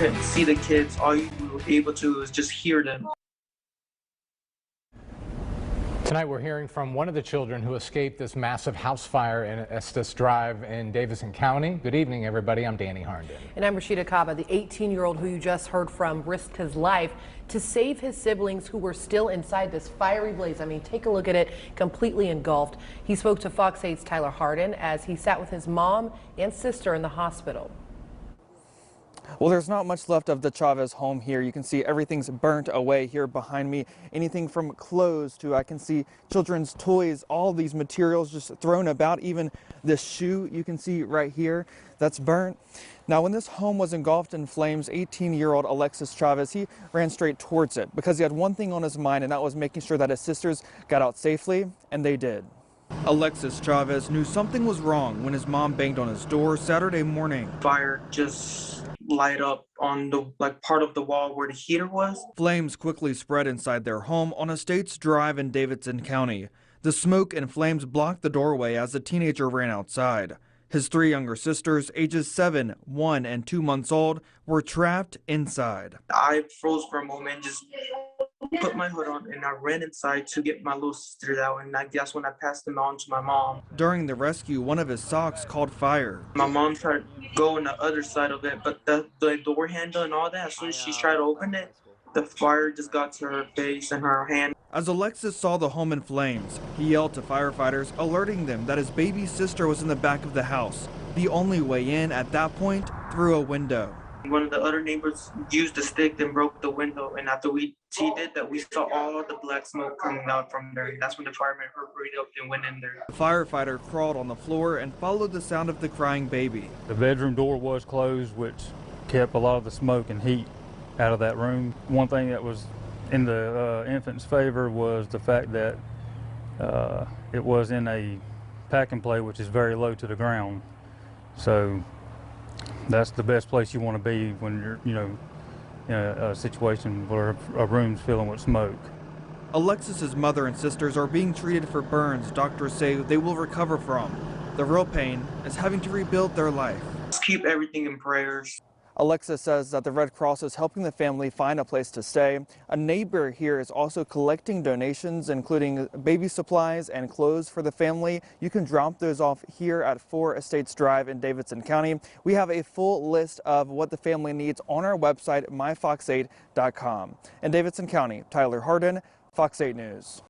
couldn't see the kids. All you were able to was just hear them. Tonight we're hearing from one of the children who escaped this massive house fire in Estes Drive in Davidson County. Good evening, everybody. I'm Danny Harnden. And I'm Rashida Kaba. The 18-year-old who you just heard from risked his life to save his siblings who were still inside this fiery blaze. I mean, take a look at it, completely engulfed. He spoke to Fox 8's Tyler Harden as he sat with his mom and sister in the hospital. Well, there's not much left of the Chavez home here. You can see everything's burnt away here behind me. Anything from clothes to, I can see children's toys, all these materials just thrown about. Even this shoe you can see right here, that's burnt. Now, when this home was engulfed in flames, 18-year-old Alexis Chavez, he ran straight towards it because he had one thing on his mind, and that was making sure that his sisters got out safely, and they did. Alexis Chavez knew something was wrong when his mom banged on his door Saturday morning. Fire just light up on the part of the wall where the heater was. Flames quickly spread inside their home on Estates Drive in Davidson County. The smoke and flames blocked the doorway as the teenager ran outside. His three younger sisters, ages 7, 1, and 2 months old, were trapped inside. I froze for a moment, just put my hood on, and I ran inside to get my little sisters out, and that's when I passed them on to my mom. During the rescue, one of his socks caught fire. My mom tried to go on the other side of it, but the door handle and all that, as soon as she tried to open it, the fire just got to her face and her hand. As Alexis saw the home in flames, he yelled to firefighters, alerting them that his baby sister was in the back of the house. The only way in at that point, through a window. One of the other neighbors used a stick and broke the window, and after she did that, we saw all the black smoke coming out from there. That's when the firemen hurried up and went in there. The firefighter crawled on the floor and followed the sound of the crying baby. The bedroom door was closed, which kept a lot of the smoke and heat out of that room. One thing that was in the infant's favor was the fact that it was in a pack and play, which is very low to the ground. So that's the best place you want to be when you're, in a situation where a room's filling with smoke. Alexis's mother and sisters are being treated for burns doctors say they will recover from. The real pain is having to rebuild their life. Just keep everything in prayers. Alexis says that the Red Cross is helping the family find a place to stay. A neighbor here is also collecting donations, including baby supplies and clothes for the family. You can drop those off here at 4 Estates Drive in Davidson County. We have a full list of what the family needs on our website, myfox8.com. In Davidson County, Tyler Harden, Fox 8 News.